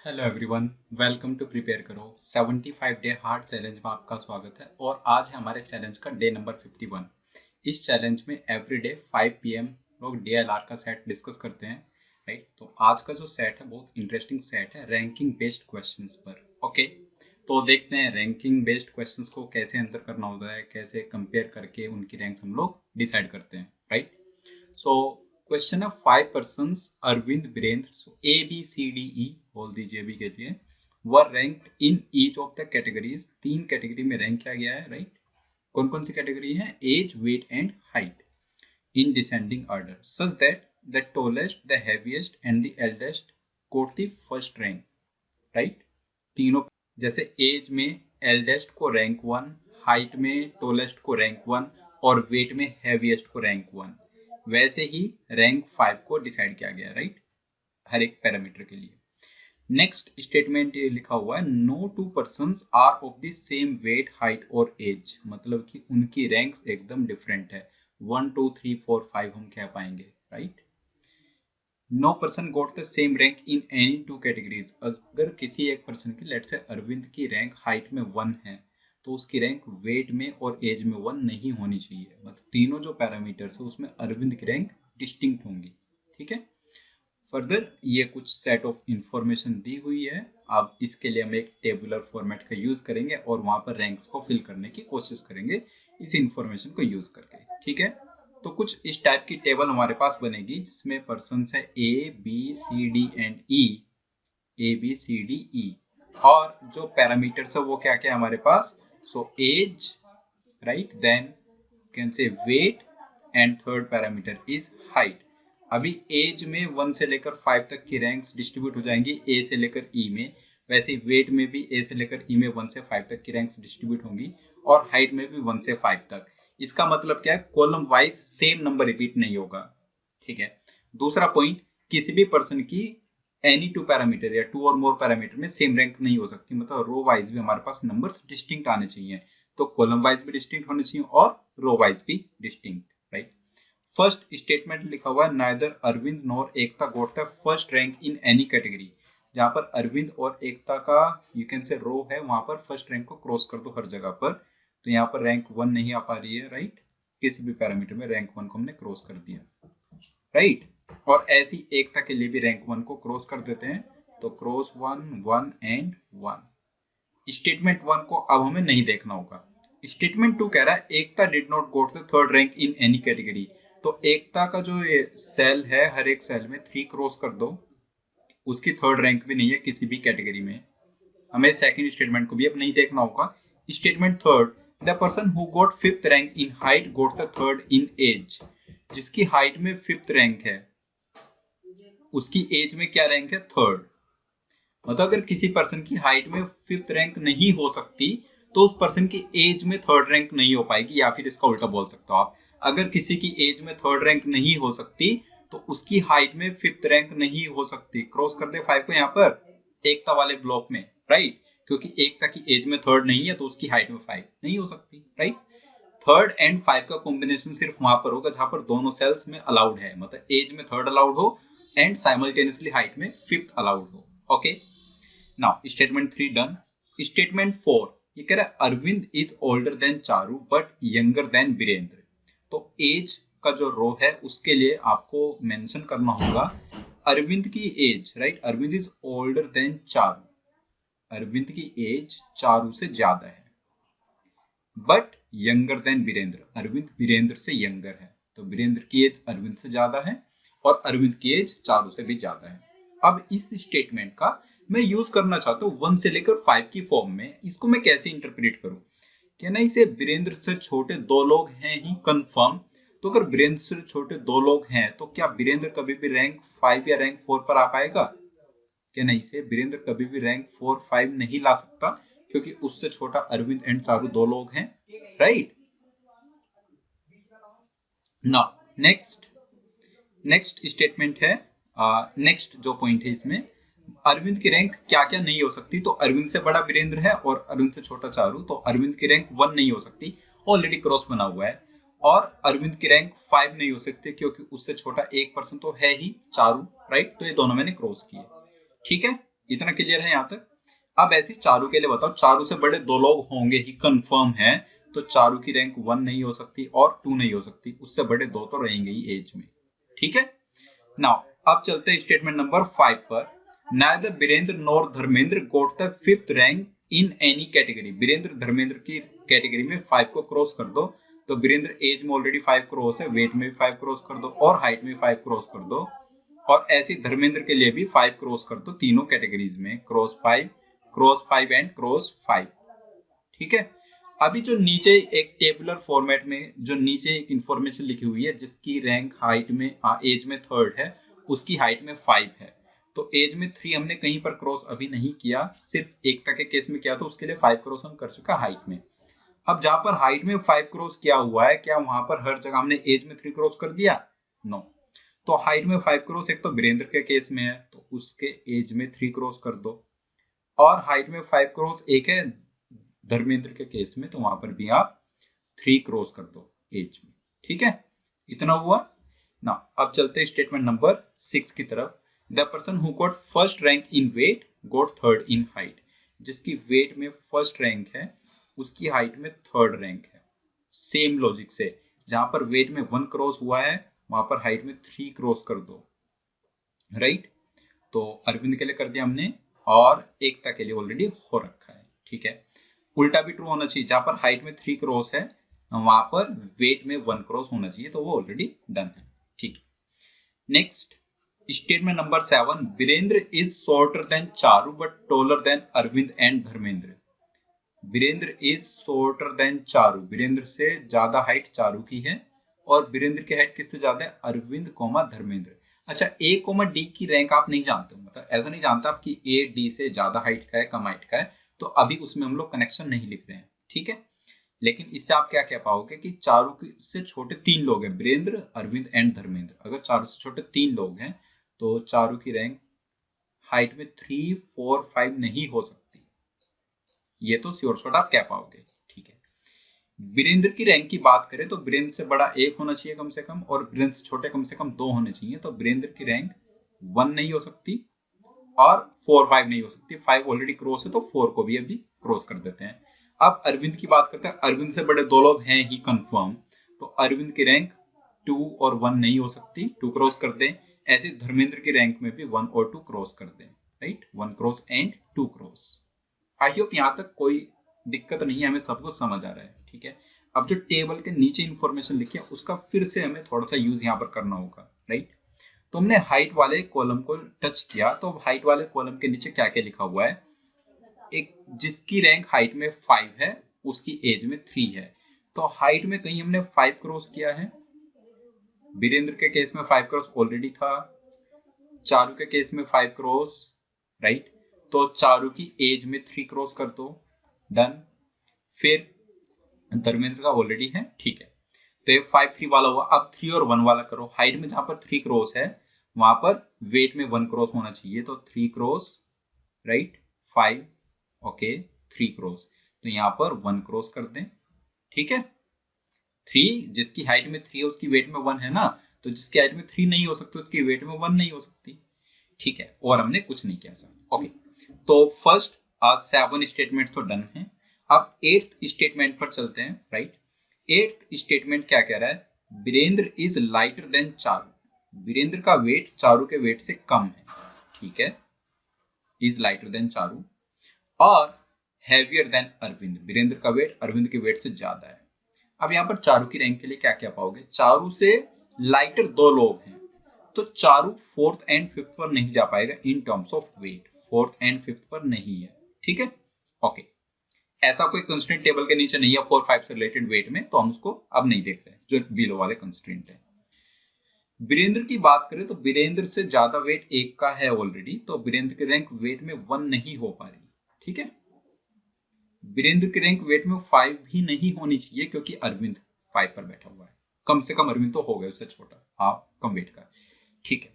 Hello everyone, welcome to prepare करो 75 day hard challenge में आपका स्वागत है। और आज है हमारे चैलेंज का डे नंबर 51। इस चैलेंज में एवरी डे 5 PM लोग DLR का सेट डिस्कस करते हैं, राइट। तो आज का जो सेट है बहुत इंटरेस्टिंग सेट है रैंकिंग बेस्ड क्वेश्चंस पर। ओके, तो देखते हैं रैंकिंग बेस्ड क्वेश्चंस को कैसे आंसर करना होता है, कैसे कंपेयर करके उनकी रैंक्स हम लोग डिसाइड करते हैं, राइट। सो क्वेश्चन है 5 persons अरविंद वीरेंद्र, सो ABCDE बोल दीजिए भी कहती है, were ranked in each of the categories. 3 category में रैंक किया गया है, राइट। कौन कौन सी कैटेगरी है? Age, weight and height in descending order such that the tallest, the heaviest and the eldest got the first rank, right. तीनों, जैसे एज में एल्डेस्ट को रैंक 1, हाइट में टॉलेस्ट को रैंक 1 और वेट में हैवीएस्ट को रैंक 1, वैसे ही रैंक 5 को डिसाइड किया गया, राइट, हर एक पैरामीटर के लिए। नेक्स्ट स्टेटमेंट ये लिखा हुआ है, no two persons are of the same weight, height और एज, मतलब कि उनकी रैंक्स एकदम डिफरेंट है। 1 2 3 4 5 हम कह पाएंगे, right. No person got the same rank in any two categories. अगर किसी एक पर्सन की, लेट से अरविंद की रैंक हाइट में 1 है, तो उसकी रैंक वेट में और एज में 1 नहीं होनी चाहिए। मतलब तीनों जो पैरामीटर्स है उसमें अरविंद की रैंक डिस्टिंक्ट होंगी, ठीक है। फर्दर ये कुछ सेट ऑफ इंफॉर्मेशन दी हुई है। अब इसके लिए हम एक टेबुलर फॉर्मेट का यूज करेंगे और वहां पर रैंक्स को फिल करने की कोशिश करेंगे इस इंफॉर्मेशन को यूज करके, ठीक है। तो कुछ इस टाइप की टेबल हमारे पास बनेगी जिसमें पर्सन्स है A B C D E और जो पैरामीटर्स है वो क्या क्या है हमारे पास। So age, right, then can say weight and third parameter is height. अभी एज में 1 से लेकर 5 तक की रैंक्स डिस्ट्रीब्यूट हो जाएंगी ए से लेकर ई में, वैसे ही वेट में भी ए से लेकर ई में 1 से 5 तक की रैंक्स डिस्ट्रीब्यूट होंगी और हाइट में भी 1 से 5 तक। इसका मतलब क्या है, column wise same number repeat नहीं होगा, ठीक है। दूसरा पॉइंट, किसी भी पर्सन की एनी टू पैरामीटर या 2 और मोर पैरामीटर में सेम रैंक नहीं हो सकती, मतलब रो वाइज भी हमारे पास नंबर्स डिस्टिंक्ट आने चाहिए। तो कॉलम वाइज भी डिस्टिंक्ट होने चाहिए और रो वाइज भी डिस्टिंक्ट, राइट। फर्स्ट स्टेटमेंट लिखा हुआ है, neither Arvind nor Ekta got the first rank in any category. जहां पर अरविंद और एकता का यू कैन से रो है, वहां पर फर्स्ट रैंक को क्रॉस कर दो हर जगह पर। तो यहाँ पर रैंक 1 नहीं आ पा रही है, राइट। किसी भी पैरामीटर में रैंक 1 को हमने क्रॉस कर दिया, राइट। और ऐसी एकता के लिए भी रैंक 1 को क्रॉस कर देते हैं, तो क्रॉस 1 1 एंड 1। स्टेटमेंट 1 को अब हमें नहीं देखना होगा। स्टेटमेंट 2 कह रहा है, Ekta did not got the third rank in any category. तो एकता का जो ये सेल है, हर एक सेल में 3 क्रॉस कर दो, उसकी थर्ड रैंक भी नहीं है किसी भी कैटेगरी में। हमें सेकंड स्टेटमेंट को भी अब नहीं देखना होगा। Statement third, the person who got fifth rank in height got the third in age. जिसकी हाइट में फिफ्थ रैंक है उसकी एज में क्या रैंक है? थर्ड। मतलब अगर किसी पर्सन की हाइट में फिफ्थ रैंक नहीं हो सकती तो उस पर्सन की एज में थर्ड रैंक नहीं हो पाएगी, या फिर इसका उल्टा बोल सकते हो आप, अगर किसी की एज में थर्ड रैंक नहीं हो सकती तो उसकी हाइट में फिफ्थ रैंक नहीं हो सकती। क्रॉस कर दे 5 को यहाँ पर एकता वाले ब्लॉक में, राइट। क्योंकि एकता की एज में थर्ड नहीं है तो उसकी हाइट में 5 नहीं हो सकती, राइट। थर्ड एंड 5 का कॉम्बिनेशन सिर्फ वहां पर होगा जहां पर दोनों सेल्स में अलाउड है, मतलब एज में थर्ड अलाउड हो एंड साइमल्टेनियसली हाइट में फिफ्थ अलाउड हो। Okay, now statement 3 done. Statement 4 ये कह रहा है, Arvind is older than Charu but younger than Virendra. तो एज का जो रो है उसके लिए आपको मेंशन करना होगा अरविंद की age, right. Arvind is older than Charu, Arvind की एज चारू से ज्यादा है, but younger than Virendra, Arvind Virendra से यंगर है। तो वीरेंद्र की एज अरविंद से ज्यादा है और अरविंद की एज चारू से भी ज्यादा है। अब इस स्टेटमेंट का मैं यूज करना चाहता हूँ 1 से लेकर 5 की फॉर्म में। इसको मैं कैसे इंटरप्रेट करूं? क्या ना, इसे वीरेंद्र से छोटे 2 लोग हैं ही कंफर्म। तो अगर वीरेंद्र से छोटे 2 लोग हैं तो क्या वीरेंद्र कभी भी रैंक 5 या रैंक 4 पर आ पाएगा? क्या नहीं, से वीरेंद्र कभी भी रैंक 4 5 नहीं ला सकता, क्योंकि उससे छोटा अरविंद एंड चारू 2 लोग हैं, राइट। नाउ नेक्स्ट स्टेटमेंट है, नेक्स्ट जो पॉइंट है इसमें, अरविंद की रैंक क्या क्या नहीं हो सकती। तो अरविंद से बड़ा वीरेंद्र है और अरविंद से छोटा चारू, तो अरविंद की रैंक 1 नहीं हो सकती, ऑलरेडी क्रॉस बना हुआ है। और अरविंद की रैंक 5 नहीं हो सकती क्योंकि उससे छोटा एक पर्सन तो है ही चारू, राइट। तो ये दोनों मैंने क्रॉस किए, ठीक है। इतना क्लियर है यहाँ तक? अब ऐसे चारू के लिए बताओ, चारू से बड़े दो लोग होंगे ही, कंफर्म है, तो चारू की रैंक 1 नहीं हो सकती और 2 नहीं हो सकती, उससे बड़े दो तो रहेंगे ही एज में। ठीक है, नाउ अब चलते हैं स्टेटमेंट नंबर 5 पर। Neither Birendra nor Dharmendra got the 5th rank in any category. Birendra Dharmendra की कैटेगरी में 5 को क्रॉस कर दो, तो बीरेंद्र एज में ऑलरेडी 5 क्रॉस है, वेट में भी 5 क्रॉस कर दो और हाइट में 5 क्रॉस कर दो, और ऐसे धर्मेंद्र के लिए भी 5 क्रॉस कर दो, तीनों कैटेगरीज में क्रॉस 5 एंड क्रॉस 5। ठीक है, अभी जो नीचे एक टेबुलर फॉर्मेट में जो नीचे एक इंफॉर्मेशन लिखी हुई है, जिसकी रैंक हाइट में एज में 3rd है, उसकी हाइट में 5 है, तो एज में 3 हमने कहीं पर क्रॉस अभी नहीं किया, सिर्फ एकता के केस में किया, तो उसके लिए 5 क्रॉस हम कर चुका हाइट में। अब जहां पर हाइट में 5 क्रॉस किया हुआ है, क्या वहां पर हर जगह हमने एज में 3 क्रॉस कर दिया? नो। तो हाइट में 5 क्रॉस एक तो वीरेंद्र के केस में है, तो उसके एज में 3 क्रॉस कर दो, और हाइट में 5 क्रॉस एक है धर्मेंद्र के केस में, तो वहां पर भी आप 3 क्रॉस कर दो एज में। ठीक है, इतना हुआ ना। अब चलते हैं स्टेटमेंट नंबर 6 की तरफ। The person who got first rank in weight got 3rd in height. जिसकी वेट में फर्स्ट रैंक है, उसकी हाइट में 3rd रैंक है। सेम लॉजिक से, जहां पर वेट में 1 क्रॉस हुआ है, वहां पर हाइट में 3 क्रॉस कर दो, राइट। तो अरविंद के लिए कर दिया हमने, और एकता के लिए ऑलरेडी हो रखा है। ठीक है, उल्टा भी ट्रू होना चाहिए, जहां पर हाइट में 3 क्रॉस है, वहां पर वेट में 1 क्रॉस होना चाहिए, तो वो ऑलरेडी डन है। ठीक है, next statement number 7। Virendra is shorter than Charu but taller than Arvind and Dharmendra. Virendra is shorter than Charu, Virendra से ज्यादा हाइट चारू की है, और वीरेंद्र की हाइट किससे ज्यादा है? अरविंद कोमा धर्मेंद्र। अच्छा, ए कोमा डी की रैंक आप नहीं जानते हो, मतलब ऐसा नहीं जानता आप कि ए डी से ज्यादा हाइट का है कम हाइट का है, तो अभी उसमें हम लोग कनेक्शन नहीं लिख रहे हैं। ठीक है, लेकिन इससे आप क्या कह पाओगे कि चारू से छोटे 3 लोग हैं, वीरेंद्र, अरविंद एंड धर्मेंद्र। अगर चारू से छोटे 3 लोग हैं, तो चारू की रैंक हाइट में 3, 4, 5 नहीं हो सकती, ये तो श्योर शॉट आप कह पाओगे। ठीक है, वीरेंद्र की रैंक की बात करें तो वीरेंद्र से बड़ा 1 होना चाहिए कम से कम, और वीरेंद्र से छोटे कम से कम 2 होने चाहिए, तो वीरेंद्र की रैंक 1 नहीं हो सकती और 4, 5 नहीं हो सकती। 5 ऑलरेडी क्रॉस है, तो 4 को भी अभी क्रॉस कर देते हैं। अब अरविंद की बात करते हैं, अरविंद से बड़े 2 लोग हैं ही कंफर्म, तो अरविंद की रैंक 2 और 1 नहीं हो सकती, 2 क्रॉस कर दें। ऐसे धर्मेंद्र की रैंक में भी 1 और 2 क्रॉस कर दें, right, 1 cross and 2 cross. I hope यहाँ तक कोई दिक्कत नहीं है, हमें सब कुछ समझ आ रहा है। ठीक है, अब जो टेबल के नीचे इंफॉर्मेशन लिखी है, उसका फिर से हमें थोड़ा सा यूज यहाँ पर करना होगा, राइट। तो हमने हाइट वाले कॉलम को टच किया, तो हाइट वाले कॉलम के नीचे क्या क्या लिखा हुआ है? एक जिसकी रैंक हाइट में 5 है, उसकी एज में 3 है, तो हाइट में कहीं हमने 5 क्रॉस किया है। वीरेंद्र के केस में 5 क्रॉस ऑलरेडी था, चारू के केस में 5 क्रॉस, राइट, तो चारू की एज में 3 क्रॉस कर दो, डन। फिर धर्मेंद्र का ऑलरेडी है, ठीक है, तो ये 5, 3 वाला हुआ। अब 3 और 1 वाला करो। हाइट में जहां पर 3 क्रॉस है, वहां पर वेट में 1 क्रॉस होना चाहिए, तो 3 क्रॉस, राइट, 5, ओके, 3 क्रॉस, तो यहां पर 1 क्रॉस कर दें। ठीक है, 3 जिसकी हाइट में 3 है, उसकी वेट में 1 है ना, तो जिसकी हाइट में 3 नहीं हो सकती, उसकी वेट में 1 नहीं हो सकती। ठीक है, और हमने कुछ नहीं किया सर। ओके, तो फर्स्ट 7 स्टेटमेंट तो डन है। अब 8th स्टेटमेंट पर चलते हैं, राइट। 8th स्टेटमेंट क्या कह रहा है? Virendra is lighter than Charu. Virendra का वेट चारू के वेट से कम है, ठीक है, इज लाइटर देन चारू, और हैवियर देन अरविंद। वीरेंद्र का वेट अरविंद के वेट से ज्यादा है। अब यहां पर चारू की रैंक के लिए क्या क्या पाओगे? चारू से लाइटर 2 लोग हैं, तो चारू 4th एंड 5th पर नहीं जा पाएगा in terms of weight, 4th and 5th पर नहीं है। ठीक है, ओके, ऐसा कोई कंस्ट्रेंट टेबल के नीचे नहीं है 4, 5 से रिलेटेड वेट में, तो हम उसको अब नहीं देख रहे हैं, जो बिलो वाले कंस्ट्रेंट है। वीरेंद्र की बात करें तो वीरेंद्र से ज्यादा वेट 1 का है ऑलरेडी, तो वीरेंद्र की रैंक वेट में 1 नहीं हो पा रही। ठीक है, वीरेंद्र की रैंक वेट में 5 भी नहीं होनी चाहिए, क्योंकि अरविंद 5 पर बैठा हुआ है, कम से कम अरविंद तो हो गया उससे छोटा, हाँ, कम वेट का। ठीक है,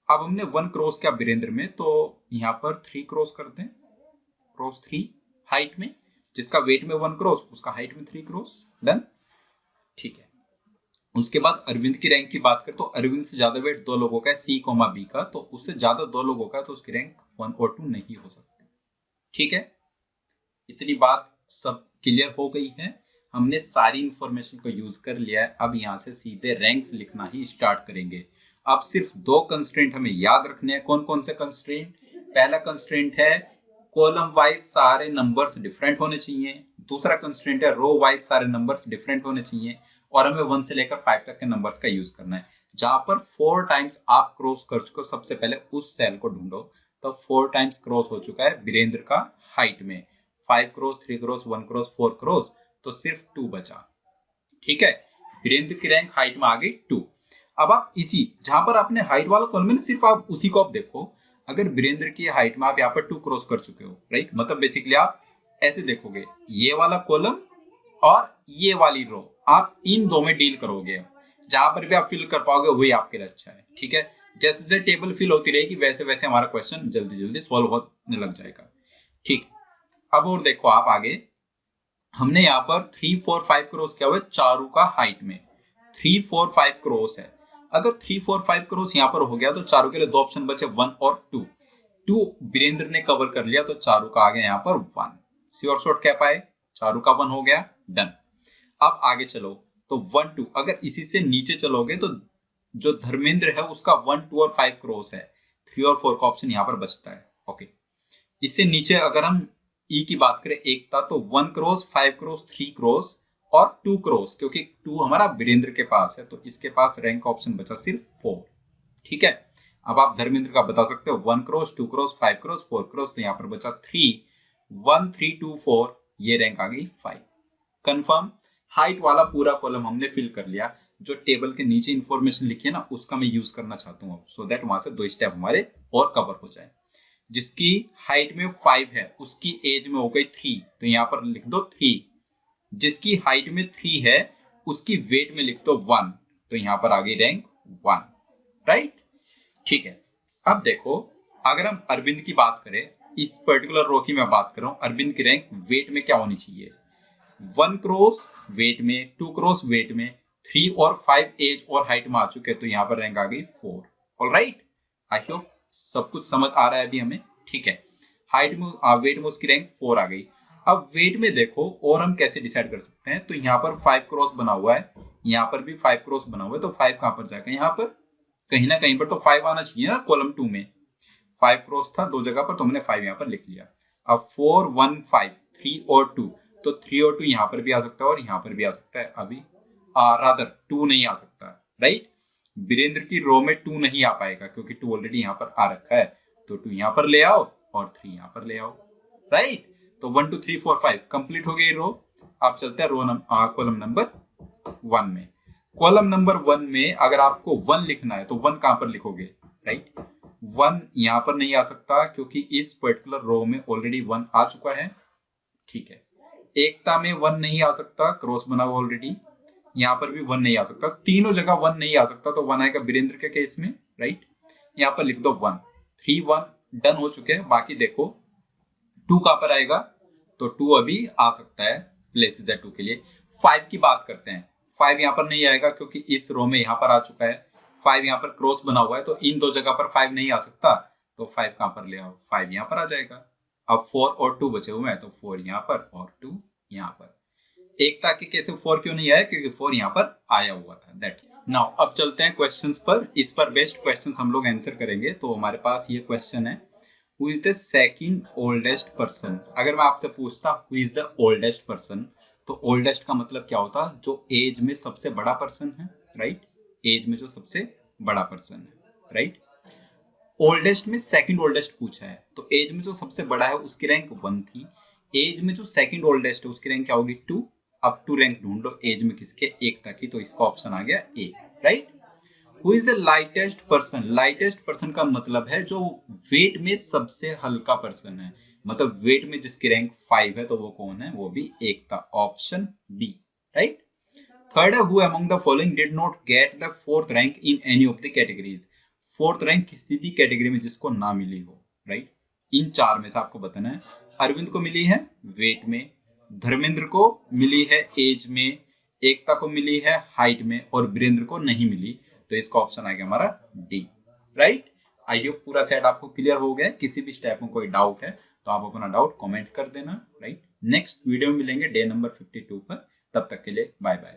अब हमने 1 क्रॉस किया वीरेंद्र में, तो यहां पर 3 क्रॉस कर दें, क्रॉस 3 हाइट में, जिसका वेट में 1 क्रॉस, उसका हाइट में 3 क्रॉस, डन। ठीक है, उसके बाद अरविंद की रैंक की बात करें तो अरविंद से ज्यादा वेट 2 लोगों का है, सी कोमा बी का, तो उससे ज्यादा 2 लोगों का है, तो उसकी रैंक 1 और 2 नहीं हो सकते। ठीक है, इतनी बात सब क्लियर हो गई है। हमने सारी इंफॉर्मेशन को यूज कर लिया है। अब यहाँ से सीधे रैंक्स लिखना ही स्टार्ट करेंगे। अब सिर्फ 2 कंस्ट्रेंट हमें याद रखने हैं। कौन कौन से कंस्ट्रेंट? पहला कंस्ट्रेंट है कॉलम वाइज सारे नंबर्स डिफरेंट होने चाहिए। दूसरा कंस्ट्रेंट है रो वाइज सारे नंबर्स डिफरेंट होने चाहिए। और हमें 1 से लेकर 5 तक के नंबर्स का यूज करना है। जहां पर 4 टाइम्स आप क्रॉस कर चुके हो, सबसे पहले उस सेल को ढूंढो। तो 4 टाइम्स क्रॉस हो चुका है वीरेंद्र का हाइट में। 5 क्रॉस, 3 क्रॉस, 1 क्रॉस, 4 क्रॉस, तो सिर्फ 2 बचा। ठीक है, वीरेंद्र की रैंक हाइट में आ गई 2। अब आप इसी जहां पर आपने हाइट वाला कॉलम है, सिर्फ आप उसी को आप देखो। अगर वीरेंद्र की हाइट में आप यहाँ पर 2 क्रॉस कर चुके हो, राइट, मतलब बेसिकली आप ऐसे देखोगे, ये वाला कॉलम और ये वाली रो, आप इन दो में डील करोगे। जहां पर भी आप फिल कर पाओगे वही आपके लिए अच्छा है। ठीक है, जैसे जैसे टेबल फिल होती रहेगी वैसे वैसे हमारा क्वेश्चन जल्दी जल्दी सॉल्व होने लग जाएगा। ठीक, अब और देखो आप आगे, हमने यहाँ पर 3, 4, 5 क्रॉस किया हुआ है चारू का हाइट में। 3, 4, 5 क्रॉस है। अगर 3, 4, 5 क्रॉस यहाँ पर हो गया तो चारू के लिए 2 ऑप्शन बचे, 1 और 2। 2 वीरेंद्र ने कवर कर लिया तो चारू का आ गया यहाँ पर 1। श्योर शॉर्ट कह पाए, चारू का 1 हो गया, डन। अब आगे चलो तो 1, 2, अगर इसी से नीचे चलोगे तो जो धर्मेंद्र है उसका 1, 2 और 5 क्रॉस है। 3 और 4 का ऑप्शन यहाँ पर बचता है। ओके, इससे नीचे अगर हम ई की बात करें एकता, तो 1 क्रॉस, 5 क्रॉस, 3 क्रॉस और 2 क्रॉस, क्योंकि 2 हमारा वीरेंद्र के पास है तो इसके पास रैंक का ऑप्शन बचा सिर्फ 4। ठीक है, अब आप धर्मेंद्र का बता सकते हो 1 क्रॉस, 2 क्रॉस, 5 क्रॉस, 4 क्रॉस, तो यहाँ पर बचा 3। 1, 3, 2, 4, ये रैंक आ गई 5। कंफर्म, हाइट वाला पूरा कॉलम हमने फिल कर लिया। जो टेबल के नीचे इंफॉर्मेशन लिखी है ना, उसका मैं यूज करना चाहता हूँ सो दैट वहां से 2 स्टेप हमारे और कवर हो जाए। जिसकी हाइट में 5 है उसकी एज में हो गई 3, तो यहां पर लिख दो 3। जिसकी हाइट में 3 है उसकी वेट में लिख दो 1, तो यहां पर आ गई रैंक 1, राइट। ठीक है, अब देखो अगर हम अरविंद की बात करें, इस पर्टिकुलर रो की मैं बात कर रहा हूं, अरविंद की रैंक वेट में क्या होनी चाहिए? 1 क्रॉस वेट में, 2 क्रॉस वेट में, 3 और 5 एज और हाइट में आ चुके हैं, तो यहां पर रैंक आ गई 4। ऑलराइट, आई होप सब कुछ समझ आ रहा है अभी हमें। ठीक है, हाइट में वेट में उसकी रैंक 4 आ गई। अब वेट में देखो और हम कैसे डिसाइड कर सकते हैं, तो यहाँ पर 5 क्रॉस बना हुआ है, यहाँ पर भी 5 क्रॉस बना हुआ है, तो 5 कहां पर जाएगा? यहाँ पर कहीं ना कहीं पर तो 5 आना चाहिए ना। कॉलम 2 में 5 क्रॉस था 2 जगह पर, तो हमने 5 यहाँ पर लिख लिया। अब 4, 1, 5, 3 और 2, तो 3 और 2 यहाँ पर भी आ सकता है और यहाँ पर भी आ सकता है। अभी रादर 2 नहीं आ सकता, राइट। वीरेंद्र की रो में 2 नहीं आ पाएगा क्योंकि 2 ऑलरेडी यहाँ पर आ रखा है, तो 2 यहाँ पर ले आओ और 3 यहाँ पर ले आओ, राइट। तो 1, 2, 3, 4, 5 कंप्लीट हो गई रो। आप चलते हैं कॉलम नंबर 1 में। कॉलम नंबर 1 में अगर आपको 1 लिखना है तो 1 कहां पर लिखोगे? राइट, 1 यहां पर नहीं आ सकता क्योंकि इस पर्टिकुलर रो में ऑलरेडी 1 आ चुका है। ठीक है, एकता में 1 नहीं आ सकता, क्रॉस बना हुआ ऑलरेडी। यहाँ पर भी 1 नहीं आ सकता, तीनों जगह 1 नहीं आ सकता, तो 1 आएगा वीरेंद्र के केस में, राइट। यहाँ पर लिख दो 1। 3, 1 डन हो चुके हैं। बाकी देखो 2 कहां पर आएगा? तो 2 अभी आ सकता है, प्लेसेस है 2 के लिए। 5 की बात करते हैं, 5 यहाँ पर नहीं आएगा क्योंकि इस रो में यहाँ पर आ चुका है। 5 यहाँ पर क्रॉस बना हुआ है, तो इन 2 जगह पर 5 नहीं आ सकता, तो 5 कहां पर ले आओ? 5 यहाँ पर आ जाएगा। अब 4 और 2 बचे हुए हैं, तो 4 यहाँ पर और 2 यहाँ पर। एकता के केस में 4 क्यों नहीं आया? क्योंकि 4 यहाँ पर आया हुआ था, दैट्स। नाउ अब चलते हैं क्वेश्चंस पर। इस पर बेस्ट क्वेश्चंस हम लोग आंसर करेंगे। तो हमारे पास ये क्वेश्चन है, who is the second oldest person. अगर मैं आपसे पूछता who is the oldest person, तो ओल्डेस्ट का मतलब क्या होता? जो एज में सबसे बड़ा पर्सन है, राइट। एज में जो सबसे बड़ा पर्सन है, राइट। ओल्डेस्ट में सेकंड ओल्डेस्ट पूछा है, तो एज में जो सबसे बड़ा है उसकी रैंक 1 थी। एज में जो सेकंड ओल्डेस्ट है उसकी रैंक क्या होगी? 2। अब 2 रैंक ढूंढ लो एज में किसके? एकता की, तो इसका ऑप्शन आ गया A, right. Who is the lightest person. Lightest person का मतलब है जो वेट में सबसे हल्का पर्सन है, मतलब वेट में जिसकी रैंक 5 है, तो वो कौन है? वो भी एकता, ऑप्शन बी, राइट। थर्ड है, who among the following did not get the 4th rank in any of the categories. 4th rank किसी भी कैटेगरी में जिसको ना मिली हो, राइट। इन 4 में से आपको बताना है। अरविंद को मिली है वेट में, धर्मेंद्र को मिली है एज में, एकता को मिली है हाइट में, और वीरेंद्र को नहीं मिली, तो इसका ऑप्शन आ गया हमारा डी, राइट। आई होप पूरा सेट आपको क्लियर हो गया। किसी भी स्टेप में कोई डाउट है तो आप अपना डाउट कमेंट कर देना, राइट। नेक्स्ट वीडियो में मिलेंगे डे नंबर 52 पर, तब तक के लिए बाय बाय।